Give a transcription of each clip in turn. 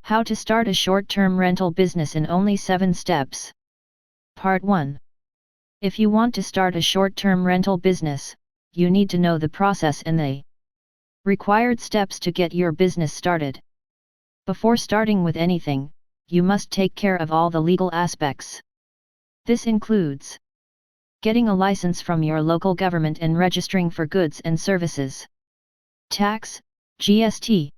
How to start a short-term rental business in only 7 steps. Part 1. If you want to start a short-term rental business, you need to know the process and the required steps to get your business started. Before starting with anything, you must take care of all the legal aspects. This includes getting a license from your local government and registering for goods and services. Tax, GST.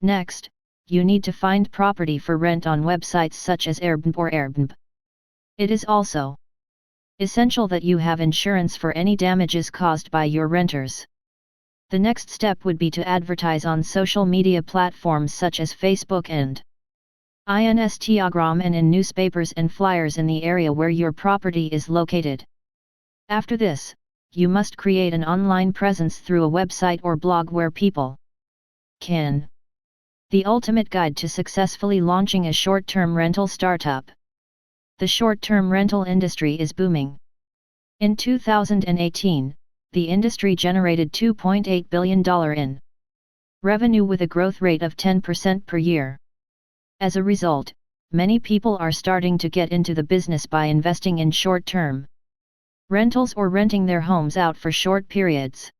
Next, you need to find property for rent on websites such as Airbnb or Airbnb. It is also essential that you have insurance for any damages caused by your renters. The next step would be to advertise on social media platforms such as Facebook and Instagram and in newspapers and flyers in the area where your property is located. After this, you must create an online presence through a website or blog where people can. The ultimate guide to successfully launching a short-term rental startup. The short-term rental industry is booming. In 2018, the industry generated $2.8 billion in revenue with a growth rate of 10% per year. As a result, many people are starting to get into the business by investing in short-term rentals or renting their homes out for short periods.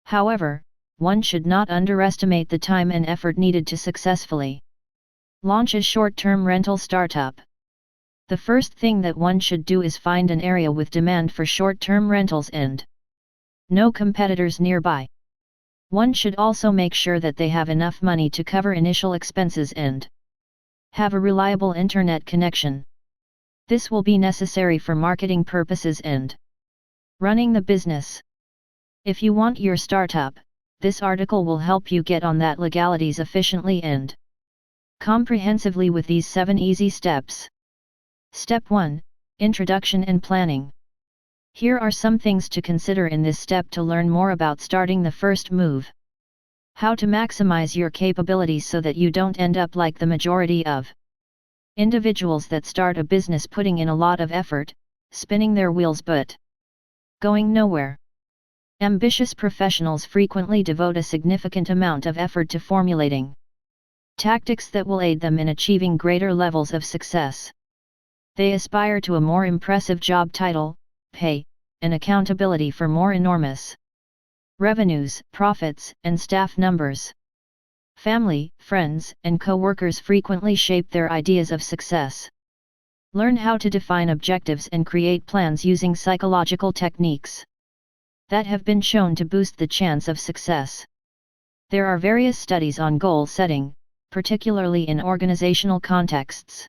However, one should not underestimate the time and effort needed to successfully launch a short-term rental startup. The first thing that one should do is find an area with demand for short-term rentals and no competitors nearby. One should also make sure that they have enough money to cover initial expenses and have a reliable internet connection. This will be necessary for marketing purposes and running the business. If you want your startup, this article will help you get on that legalities efficiently and comprehensively with these 7 easy steps. Step 1. Introduction and planning. Here are some things to consider in this step to learn more about starting the first move. How to maximize your capabilities so that you don't end up like the majority of individuals that start a business putting in a lot of effort, spinning their wheels but going nowhere. Ambitious professionals frequently devote a significant amount of effort to formulating tactics that will aid them in achieving greater levels of success. They aspire to a more impressive job title, pay, and accountability for more enormous revenues, profits, and staff numbers. Family, friends, and co-workers frequently shape their ideas of success. Learn how to define objectives and create plans using psychological techniques that have been shown to boost the chance of success. There are various studies on goal setting, particularly in organizational contexts.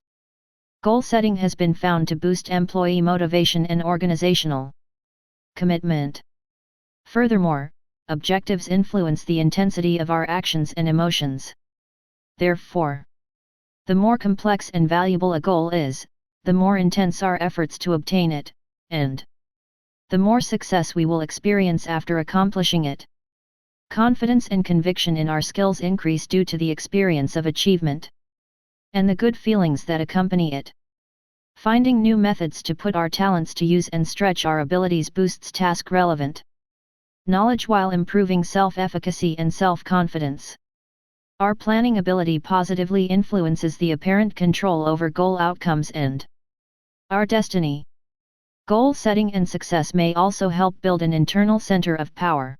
Goal setting has been found to boost employee motivation and organizational commitment. Furthermore, objectives influence the intensity of our actions and emotions. Therefore, the more complex and valuable a goal is, the more intense our efforts to obtain it, and the more success we will experience after accomplishing it. Confidence and conviction in our skills increase due to the experience of achievement and the good feelings that accompany it. Finding new methods to put our talents to use and stretch our abilities boosts task relevant knowledge while improving self-efficacy and self-confidence. Our planning ability positively influences the apparent control over goal outcomes and our destiny. Goal setting and success may also help build an internal center of power.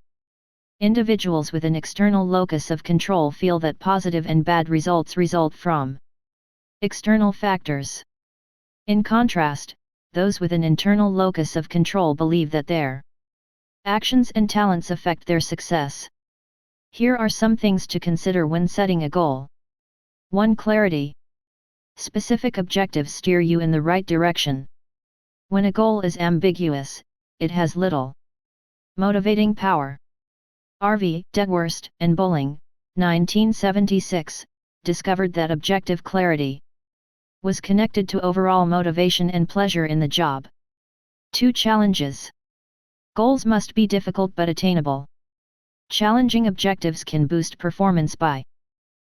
Individuals with an external locus of control feel that positive and bad results result from external factors. In contrast, those with an internal locus of control believe that their actions and talents affect their success. Here are some things to consider when setting a goal. 1. Clarity. Specific objectives steer you in the right direction. When a goal is ambiguous, it has little motivating power. R.V. Dedworst and Bowling, 1976, discovered that objective clarity was connected to overall motivation and pleasure in the job. 2. Challenges. Goals must be difficult but attainable. Challenging objectives can boost performance by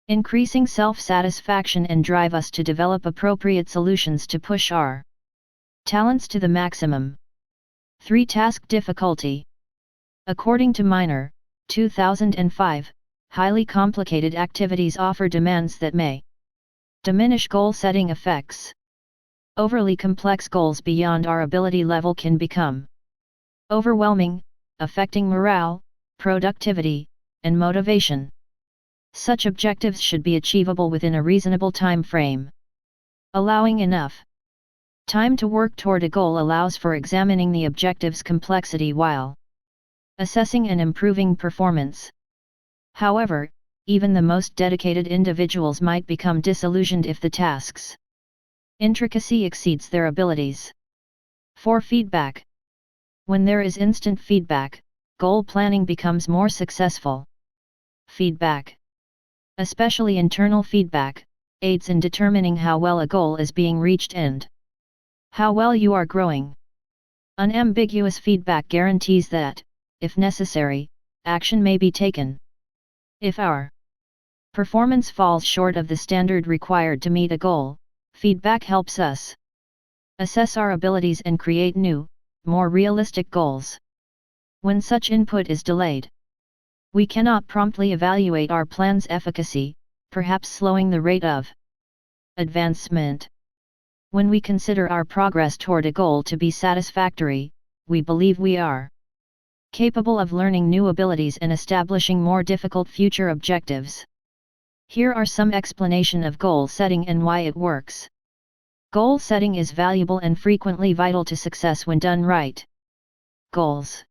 increasing self-satisfaction and drive us to develop appropriate solutions to push our talents to the maximum. 3. Task difficulty. According to Miner, 2005, highly complicated activities offer demands that may Diminish goal setting effects. Overly complex goals beyond our ability level can become overwhelming, affecting morale, productivity, and motivation. Such objectives should be achievable within a reasonable time frame. Allowing enough time to work toward a goal allows for examining the objective's complexity while assessing and improving performance. However, even the most dedicated individuals might become disillusioned if the task's intricacy exceeds their abilities. 4. Feedback. When there is instant feedback, goal planning becomes more successful. Feedback, especially internal feedback, aids in determining how well a goal is being reached and how well you are growing. Unambiguous feedback guarantees that, if necessary, action may be taken. If our performance falls short of the standard required to meet a goal, feedback helps us assess our abilities and create new, more realistic goals. When such input is delayed, we cannot promptly evaluate our plan's efficacy, perhaps slowing the rate of advancement. When we consider our progress toward a goal to be satisfactory, we believe we are capable of learning new abilities and establishing more difficult future objectives. Here are some explanation of goal setting and why it works. Goal setting is valuable and frequently vital to success when done right. Goals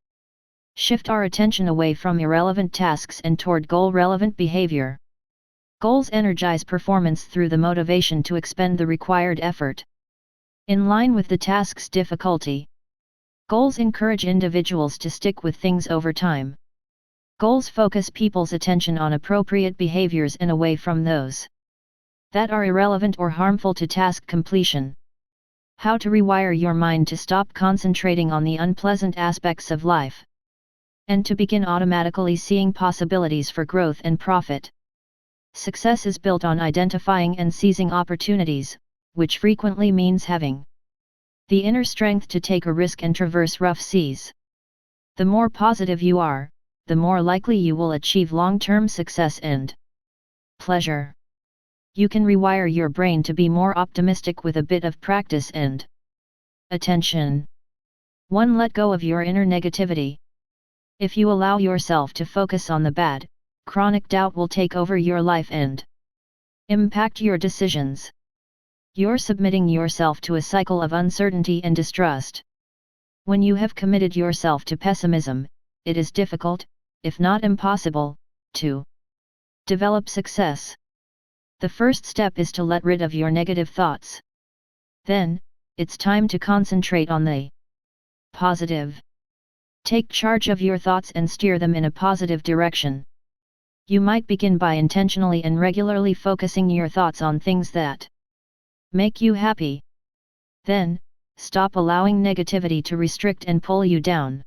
shift our attention away from irrelevant tasks and toward goal-relevant behavior. Goals energize performance through the motivation to expend the required effort. In line with the task's difficulty, goals encourage individuals to stick with things over time. Goals focus people's attention on appropriate behaviors and away from those that are irrelevant or harmful to task completion. How to rewire your mind to stop concentrating on the unpleasant aspects of life and to begin automatically seeing possibilities for growth and profit. Success is built on identifying and seizing opportunities, which frequently means having the inner strength to take a risk and traverse rough seas. The more positive you are, the more likely you will achieve long-term success and pleasure. You can rewire your brain to be more optimistic with a bit of practice and attention. 1. Let go of your inner negativity. If you allow yourself to focus on the bad, chronic doubt will take over your life and impact your decisions. You're submitting yourself to a cycle of uncertainty and distrust. When you have committed yourself to pessimism, it is difficult, if not impossible, to develop success. The first step is to let rid of your negative thoughts. Then, it's time to concentrate on the positive. Take charge of your thoughts and steer them in a positive direction. You might begin by intentionally and regularly focusing your thoughts on things that make you happy. Then, stop allowing negativity to restrict and pull you down.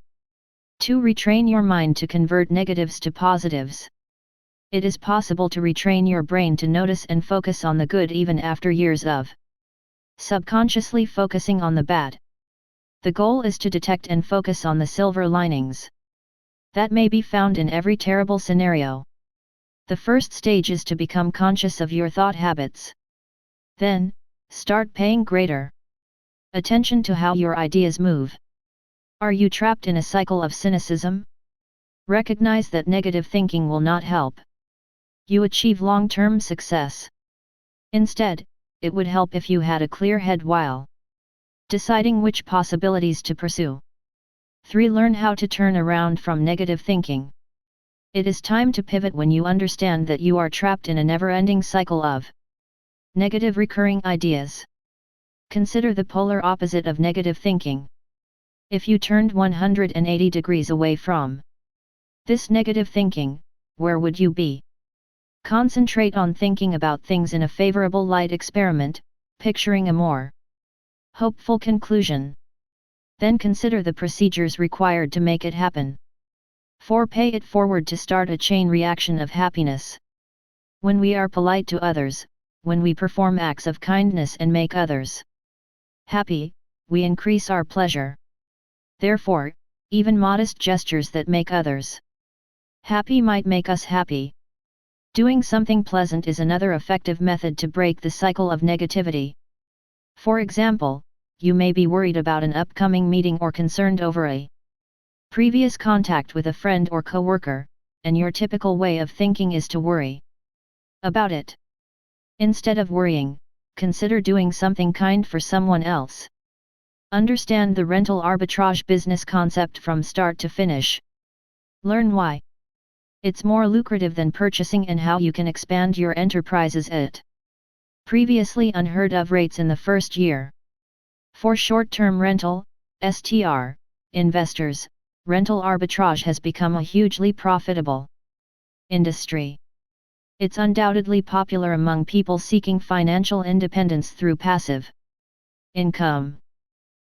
2. Retrain your mind to convert negatives to positives. It is possible to retrain your brain to notice and focus on the good even after years of subconsciously focusing on the bad. The goal is to detect and focus on the silver linings that may be found in every terrible scenario. The first stage is to become conscious of your thought habits. Then, start paying greater attention to how your ideas move. Are you trapped in a cycle of cynicism? Recognize that negative thinking will not help you achieve long-term success. Instead, it would help if you had a clear head while deciding which possibilities to pursue. 3. Learn how to turn around from negative thinking. It is time to pivot when you understand that you are trapped in a never-ending cycle of negative recurring ideas. Consider the polar opposite of negative thinking. If you turned 180 degrees away from this negative thinking, where would you be? Concentrate on thinking about things in a favorable light. Experiment, picturing a more hopeful conclusion. Then consider the procedures required to make it happen. 4. Pay it forward to start a chain reaction of happiness. When we are polite to others, when we perform acts of kindness and make others happy, we increase our pleasure. Therefore, even modest gestures that make others happy might make us happy. Doing something pleasant is another effective method to break the cycle of negativity. For example, you may be worried about an upcoming meeting or concerned over a previous contact with a friend or coworker, and your typical way of thinking is to worry about it. Instead of worrying, consider doing something kind for someone else. Understand the rental arbitrage business concept from start to finish. Learn why it's more lucrative than purchasing and how you can expand your enterprises at previously unheard of rates in the first year. For short-term rental, STR, investors, rental arbitrage has become a hugely profitable industry. It's undoubtedly popular among people seeking financial independence through passive income.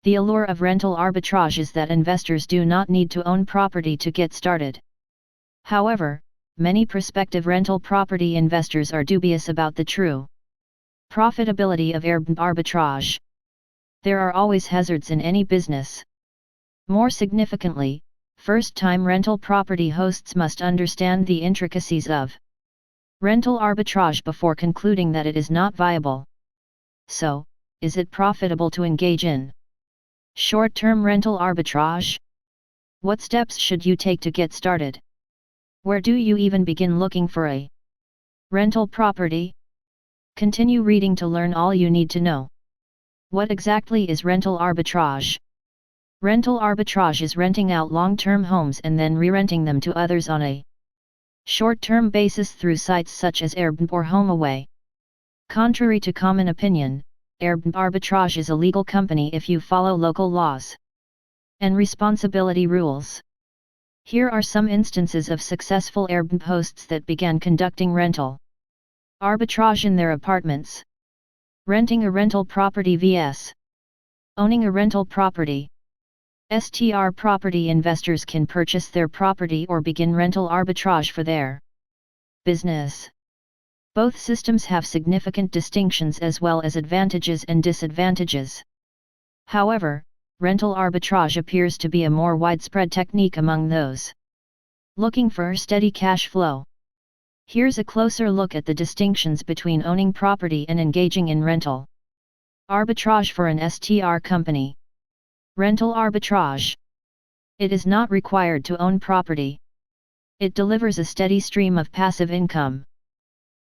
The allure of rental arbitrage is that investors do not need to own property to get started. However, many prospective rental property investors are dubious about the true profitability of arbitrage. There are always hazards in any business. More significantly, first-time rental property hosts must understand the intricacies of rental arbitrage before concluding that it is not viable. So, is it profitable to engage in short-term rental arbitrage? What steps should you take to get started? Where do you even begin looking for a rental property? Continue reading to learn all you need to know. What exactly is rental arbitrage? Rental arbitrage is renting out long-term homes and then re-renting them to others on a short-term basis through sites such as Airbnb or HomeAway. Contrary to common opinion, Airbnb arbitrage is a legal company if you follow local laws and responsibility rules. Here are some instances of successful Airbnb hosts that began conducting rental arbitrage in their apartments. Renting a rental property vs. owning a rental property. STR property investors can purchase their property or begin rental arbitrage for their business. Both systems have significant distinctions as well as advantages and disadvantages. However, rental arbitrage appears to be a more widespread technique among those looking for steady cash flow. Here's a closer look at the distinctions between owning property and engaging in rental arbitrage for an STR company. Rental arbitrage. It is not required to own property. It delivers a steady stream of passive income.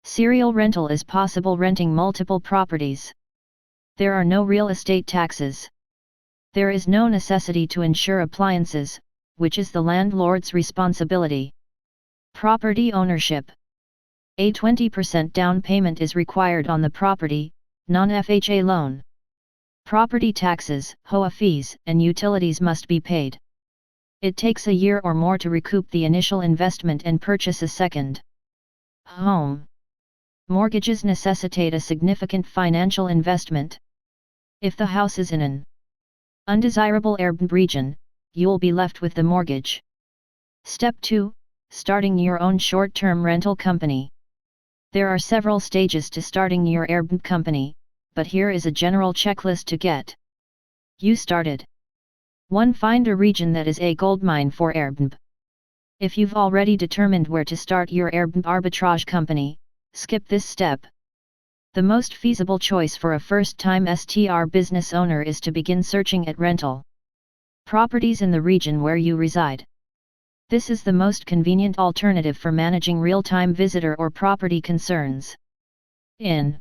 Serial rental is possible, renting multiple properties. There are no real estate taxes. There is no necessity to insure appliances, which is the landlord's responsibility. Property ownership. A 20% down payment is required on the property, non-FHA loan. Property taxes, HOA fees, and utilities must be paid. It takes a year or more to recoup the initial investment and purchase a second home. Mortgages necessitate a significant financial investment. If the house is in an undesirable Airbnb region, you'll be left with the mortgage. Step 2. Starting your own short-term rental company. There are several stages to starting your Airbnb company, but here is a general checklist to get you started. 1. Find a region that is a goldmine for Airbnb. If you've already determined where to start your Airbnb arbitrage company, skip this step. The most feasible choice for a first-time STR business owner is to begin searching at rental properties in the region where you reside. This is the most convenient alternative for managing real-time visitor or property concerns. In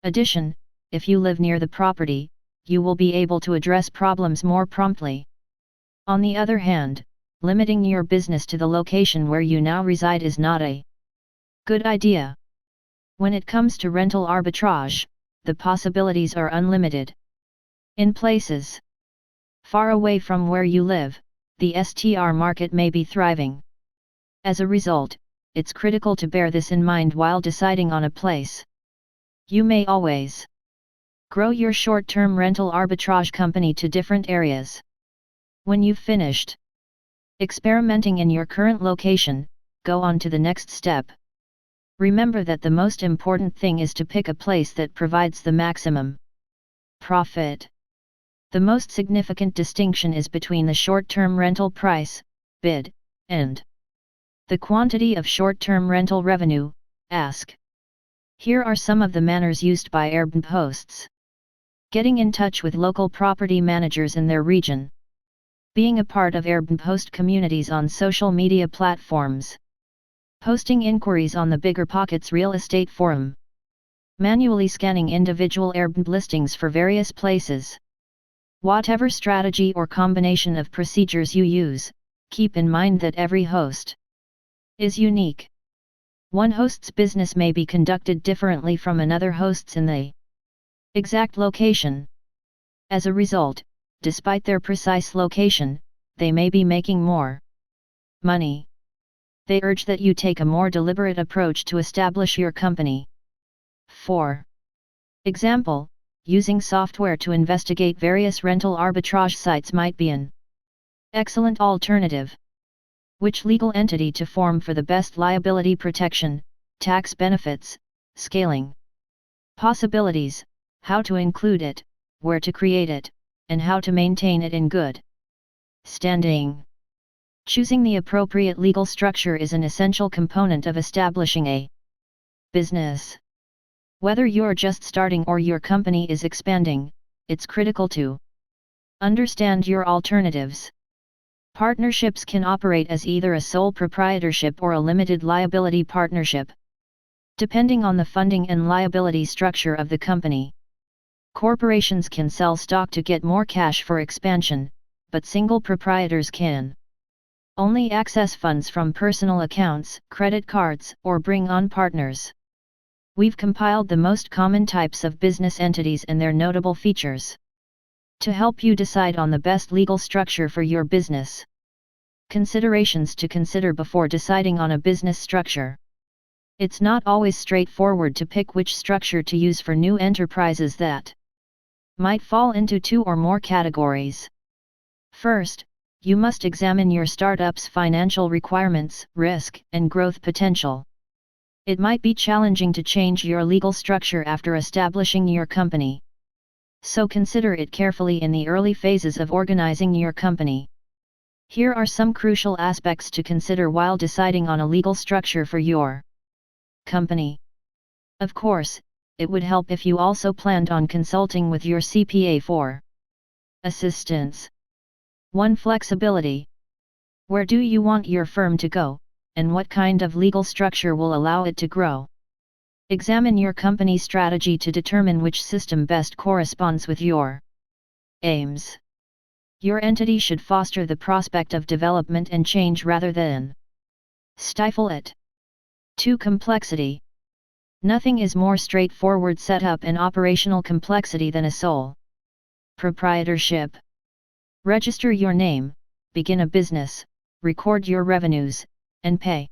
addition, if you live near the property, you will be able to address problems more promptly. On the other hand, limiting your business to the location where you now reside is not a good idea. When it comes to rental arbitrage, the possibilities are unlimited. In places far away from where you live, the STR market may be thriving. As a result, it's critical to bear this in mind while deciding on a place. You may always grow your short-term rental arbitrage company to different areas. When you've finished experimenting in your current location, go on to the next step. Remember that the most important thing is to pick a place that provides the maximum profit. The most significant distinction is between the short-term rental price, bid, and the quantity of short-term rental revenue, Ask. Here are some of the manners used by Airbnb hosts. Getting in touch with local property managers in their region. Being a part of Airbnb host communities on social media platforms. Posting inquiries on the BiggerPockets real estate forum. Manually scanning individual Airbnb listings for various places. Whatever strategy or combination of procedures you use, keep in mind that every host is unique. One host's business may be conducted differently from another host's in the exact location. As a result, despite their precise location, they may be making more money. They urge that you take a more deliberate approach to establish your company. 4. Example, using software to investigate various rental arbitrage sites might be an excellent alternative. Which legal entity to form for the best liability protection, tax benefits, scaling possibilities, how to include it, where to create it, and how to maintain it in good standing. Choosing the appropriate legal structure is an essential component of establishing a business. Whether you're just starting or your company is expanding, it's critical to understand your alternatives. Partnerships can operate as either a sole proprietorship or a limited liability partnership, depending on the funding and liability structure of the company. Corporations can sell stock to get more cash for expansion, but single proprietors can only access funds from personal accounts, credit cards, or bring on partners. We've compiled the most common types of business entities and their notable features to help you decide on the best legal structure for your business. Considerations to consider before deciding on a business structure. It's not always straightforward to pick which structure to use for new enterprises that might fall into two or more categories. First, you must examine your startup's financial requirements, risk, and growth potential. It might be challenging to change your legal structure after establishing your company. So consider it carefully in the early phases of organizing your company. Here are some crucial aspects to consider while deciding on a legal structure for your company. Of course, it would help if you also planned on consulting with your CPA for assistance. 1. Flexibility. Where do you want your firm to go, and what kind of legal structure will allow it to grow? Examine your company strategy to determine which system best corresponds with your aims. Your entity should foster the prospect of development and change rather than stifle it. 2. Complexity. Nothing is more straightforward setup and operational complexity than a sole proprietorship. Register your name, begin a business, record your revenues, and pay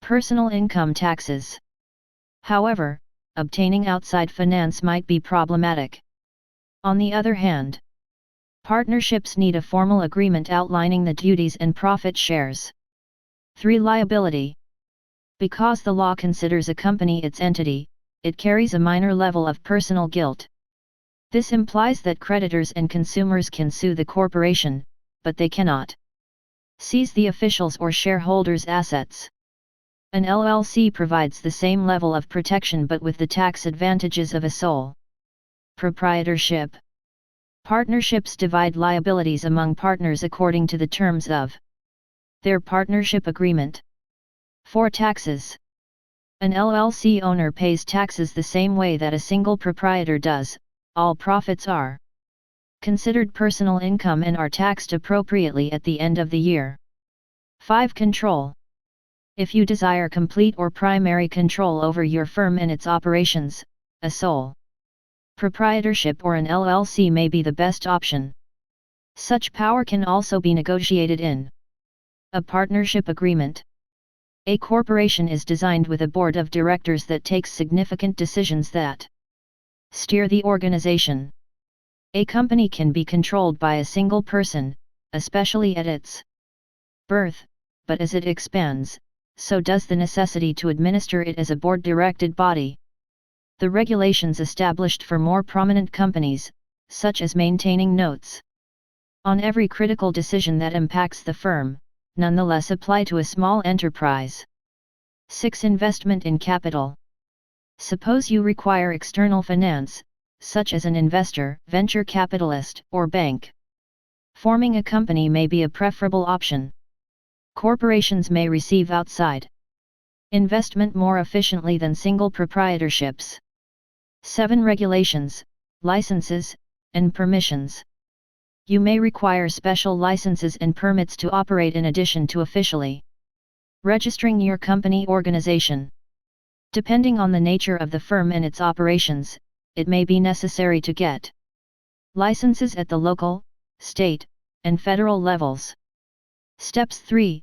personal income taxes. However, obtaining outside finance might be problematic. On the other hand, partnerships need a formal agreement outlining the duties and profit shares. 3. Liability. Because the law considers a company its entity, it carries a minor level of personal guilt. This implies that creditors and consumers can sue the corporation, but they cannot seize the officials' or shareholders' assets. An LLC provides the same level of protection but with the tax advantages of a sole proprietorship. Partnerships divide liabilities among partners according to the terms of their partnership agreement. 4. Taxes. An LLC owner pays taxes the same way that a single proprietor does. All profits are considered personal income and are taxed appropriately at the end of the year. 5. Control. If you desire complete or primary control over your firm and its operations, a sole proprietorship or an LLC may be the best option. Such power can also be negotiated in a partnership agreement. A corporation is designed with a board of directors that takes significant decisions that steer the organization. A company can be controlled by a single person, especially at its birth, but as it expands, so does the necessity to administer it as a board-directed body. The regulations established for more prominent companies, such as maintaining notes on every critical decision that impacts the firm, nonetheless apply to a small enterprise. 6. Investment in capital. Suppose you require external finance, such as an investor, venture capitalist, or bank. Forming a company may be a preferable option. Corporations may receive outside investment more efficiently than single proprietorships. 7. Regulations, licenses, and permissions. You may require special licenses and permits to operate in addition to officially registering your company organization. Depending on the nature of the firm and its operations, it may be necessary to get licenses at the local, state, and federal levels. Steps 3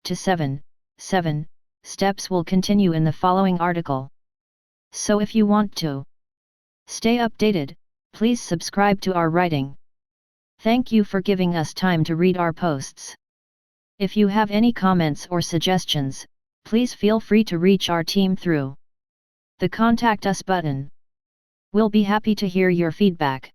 to 7 steps will continue in the following article. So if you want to stay updated, please subscribe to our writing. Thank you for giving us time to read our posts. If you have any comments or suggestions, please feel free to reach our team through the Contact Us button. We'll be happy to hear your feedback.